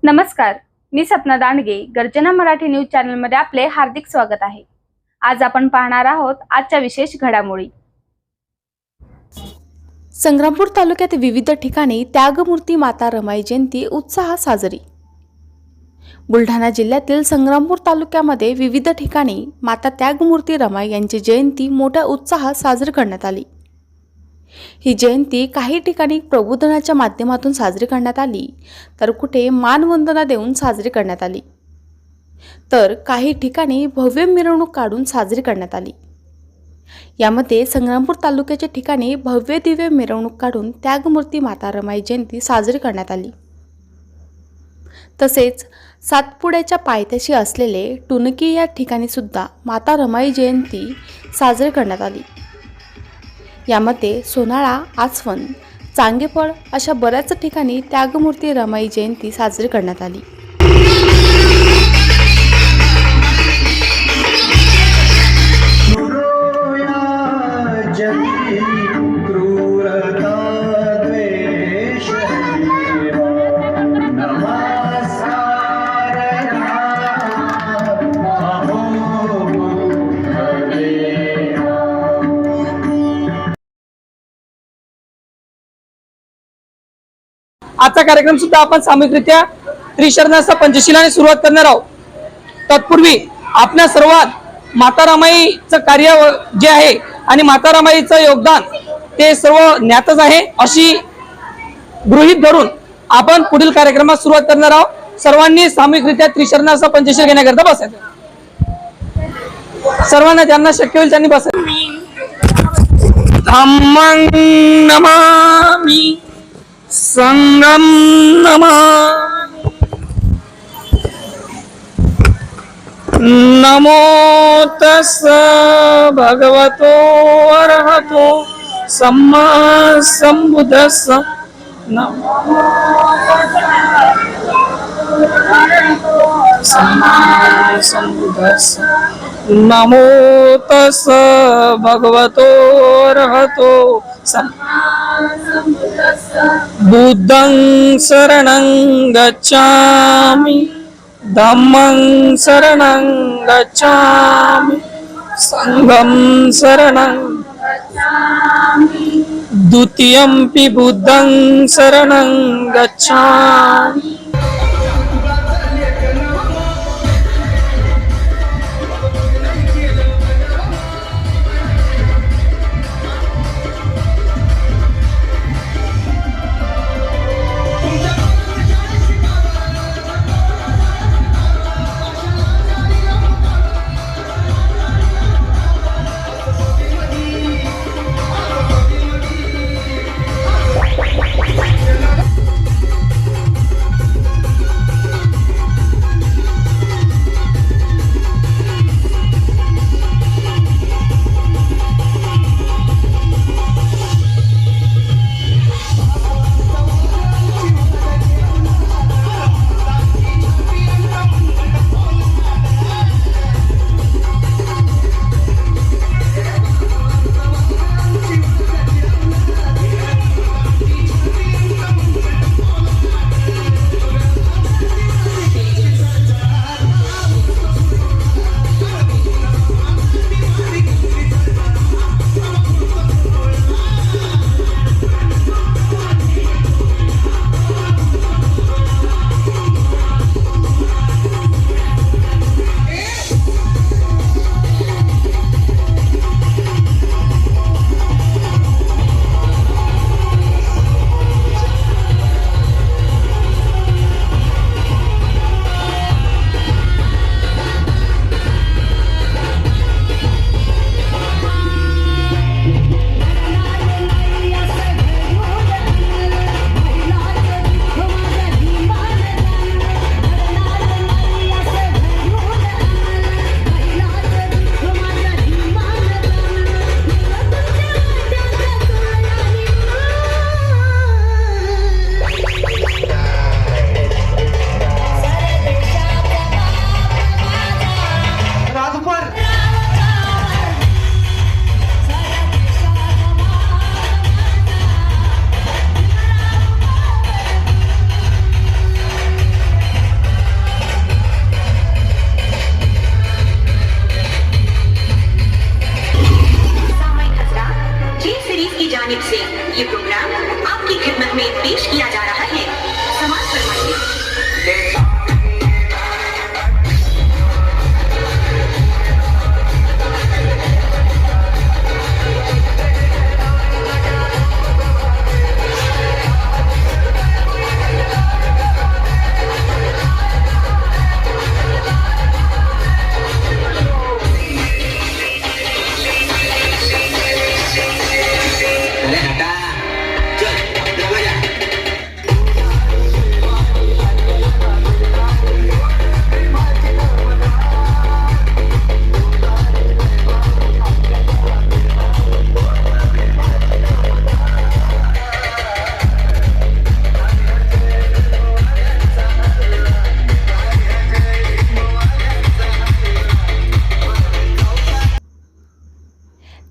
नमस्कार, मी सपना दांडगे. गर्जना मराठी न्यूज चॅनलमध्ये आपले हार्दिक स्वागत आहे. आज आपण पाहणार आहोत आजच्या विशेष घडामोडी. संग्रामपूर तालुक्यात विविध ठिकाणी त्यागमूर्ती माता रमाई जयंती उत्साहात साजरी. बुलढाणा जिल्ह्यातील संग्रामपूर तालुक्यामध्ये विविध ठिकाणी माता त्यागमूर्ती रमाई यांची जयंती मोठ्या उत्साहात साजरी करण्यात आली. ही जयंती काही ठिकाणी प्रबोधनाच्या माध्यमातून साजरी करण्यात आली, तर कुठे मानवंदना देऊन साजरी करण्यात आली, तर काही ठिकाणी भव्य मिरवणूक काढून साजरी करण्यात आली. यामध्ये संग्रामपूर तालुक्याच्या ठिकाणी भव्य दिव्य मिरवणूक काढून त्यागमूर्ती माता रमाई जयंती साजरी करण्यात आली. तसेच सातपुड्याच्या पायथ्याशी असलेले टुनकी या ठिकाणी सुद्धा माता रमाई जयंती साजरी करण्यात आली. यामध्ये सोनाळा, आसवण, चांगेफळ अशा बऱ्याच ठिकाणी त्यागमूर्ती रमाई जयंती साजरी करण्यात आली. आजचा कार्यक्रम सुद्धा आपण सामूहिकरित्या त्रिशरणाचा पंचशिलाने सुरुवात करणार आहोत. तत्पूर्वी आपल्या सर्वात माता रमाईचं कार्य जे आहे आणि माता रमाईचं योगदान ते सर्व ज्ञातच आहे, अशी गृहीत धरून आपण पुढील कार्यक्रमात सुरुवात करणार आहोत. सर्वांनी सामूहिकरित्या त्रिशरणाचा पंचशील घेण्याकरता बसायचं. सर्वांना ज्यांना शक्य होईल त्यांनी बसायचं. धम्मं नमामि संगम नमामि नमो तस्स भगवतो अरहतो सम्मा संबुद्धस्स नमो सम्मा संबुद्धस्स नमो तस्स भगवतो अरहतो बुद्धं शरणं गच्छामि धम्मं शरणं गच्छामि संघं शरणं गच्छामि द्वितीयंपि बुद्धं शरणं गच्छामि.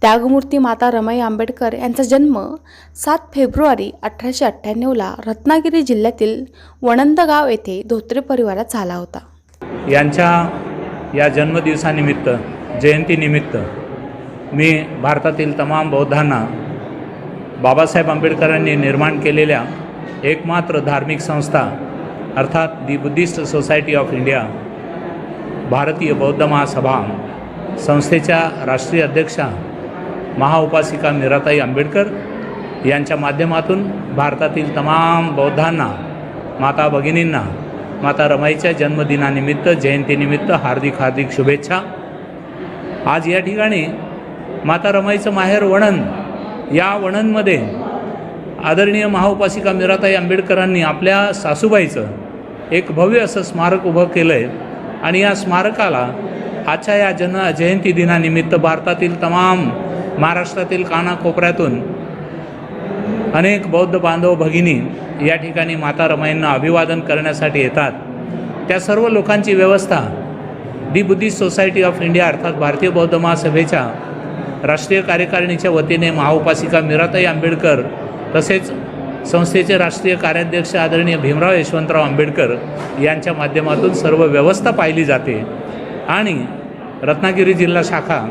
त्यागमूर्ती माता रमाई आंबेडकर यांचा जन्म 7 फेब्रुवारी 1898ला रत्नागिरी जिल्ह्यातील वणंद गाव येथे धोत्रे परिवारात झाला होता. यांच्या या जन्मदिवसानिमित्त जयंतीनिमित्त मी भारतातील तमाम बौद्धांना बाबासाहेब आंबेडकरांनी निर्माण केलेल्या एकमात्र धार्मिक संस्था अर्थात दी बुद्धिस्ट सोसायटी ऑफ इंडिया भारतीय बौद्ध महासभा संस्थेच्या राष्ट्रीय अध्यक्षा महाउपासिका मीराताई आंबेडकर यांच्या माध्यमातून भारतातील तमाम बौद्धांना, माता भगिनींना माता रमाईच्या जन्मदिनानिमित्त जयंतीनिमित्त हार्दिक हार्दिक शुभेच्छा. आज या ठिकाणी माता रमाईचं माहेर वणंद, या वणंदमध्ये आदरणीय महाउपासिका मीराताई आंबेडकरांनी आपल्या सासूबाईचं एक भव्य असं स्मारक उभं केलं आहे आणि या स्मारकाला आजच्या या जयंती दिनानिमित्त भारतातील तमाम महाराष्ट्रातील कानाकोपऱ्यातून अनेक बौद्ध बांधव भगिनी या ठिकाणी माता रमाईंना अभिवादन करण्यासाठी येतात. त्या सर्व लोकांची व्यवस्था दी बुद्धिस्ट सोसायटी ऑफ इंडिया अर्थात भारतीय बौद्ध महासभेच्या राष्ट्रीय कार्यकारिणीच्या वतीने महाउपासिका मीराताई आंबेडकर तसेच संस्थेचे राष्ट्रीय कार्याध्यक्ष आदरणीय भीमराव यशवंतराव आंबेडकर यांच्या माध्यमातून सर्व व्यवस्था पाहिली जाते आणि रत्नागिरी जिल्हा शाखा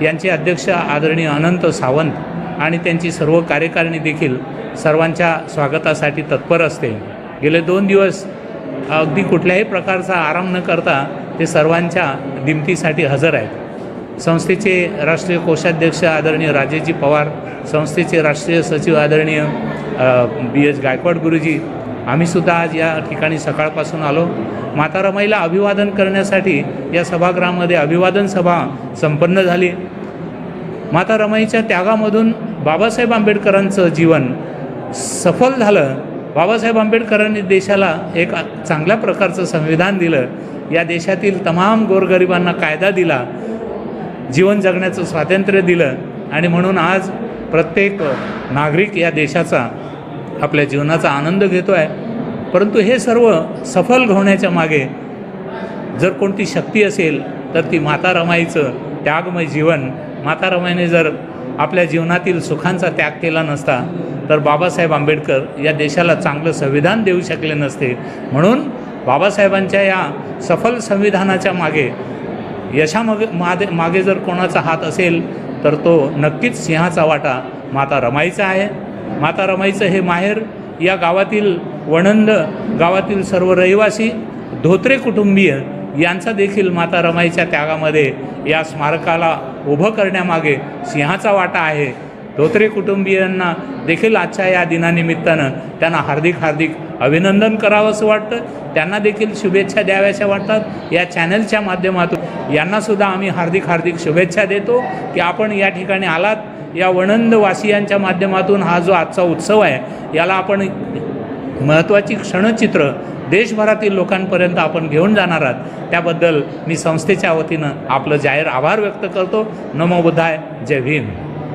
यांचे अध्यक्ष आदरणीय अनंत सावंत आणि त्यांची सर्व कार्यकारिणी देखील सर्वांच्या स्वागतासाठी तत्पर असते. गेले 2 दिवस अगदी कुठल्याही प्रकारचा आराम न करता ते सर्वांच्या दिमतीसाठी हजर आहेत. संस्थेचे राष्ट्रीय कोषाध्यक्ष आदरणीय राजेशजी पवार, संस्थेचे राष्ट्रीय सचिव आदरणीय BH गायकवाड गुरुजी, आम्हीसुद्धा आज या ठिकाणी सकाळपासून आलो. माता रमाईला अभिवादन करण्यासाठी या सभागृहामध्ये अभिवादन सभा संपन्न झाली. माता रमाईच्या त्यागामधून बाबासाहेब आंबेडकरांचं जीवन सफल झालं. बाबासाहेब आंबेडकरांनी देशाला एक चांगल्या प्रकारचं संविधान दिलं, या देशातील तमाम गोरगरिबांना कायदा दिला, जीवन जगण्याचं स्वातंत्र्य दिलं आणि म्हणून आज प्रत्येक नागरिक या देशाचा आपल्या जीवनाचा आनंद घेतो आहे. परंतु हे सर्व सफल होण्याच्या मागे जर कोणती शक्ती असेल तर ती माता रमाईचं त्यागमय जीवन. माता रमाईने जर आपल्या जीवनातील सुखांचा त्याग केला नसता तर बाबासाहेब आंबेडकर या देशाला चांगलं संविधान देऊ शकले नसते. म्हणून बाबासाहेबांच्या या सफल संविधानाच्या मागे मागे जर कोणाचा हात असेल तर तो नक्कीच सिंहाचा वाटा माता रमाईचा आहे. माता रमाईचं हे माहेर या गावातील वणंद गावातील सर्व रहिवासी धोत्रे कुटुंबीय यांचा देखील माता रमाईच्या त्यागामध्ये या स्मारकाला उभं करण्यामागे सिंहाचा वाटा आहे. धोत्रे कुटुंबीयांना देखील आजच्या या दिनानिमित्तानं त्यांना हार्दिक हार्दिक अभिनंदन करावंसं वाटतं. त्यांना देखील शुभेच्छा द्याव्याशा वाटतात. या चॅनलच्या माध्यमातून यांनासुद्धा आम्ही हार्दिक हार्दिक शुभेच्छा देतो की आपण या ठिकाणी आलात. या वणंदवासियांच्या माध्यमातून हा जो आजचा उत्सव आहे याला आपण महत्त्वाची क्षणचित्र देशभरातील लोकांपर्यंत आपण घेऊन जाणार आहात. त्याबद्दल मी संस्थेच्या वतीनं आपलं जाहीर आभार व्यक्त करतो. नमो बुद्धाय. जय भीम.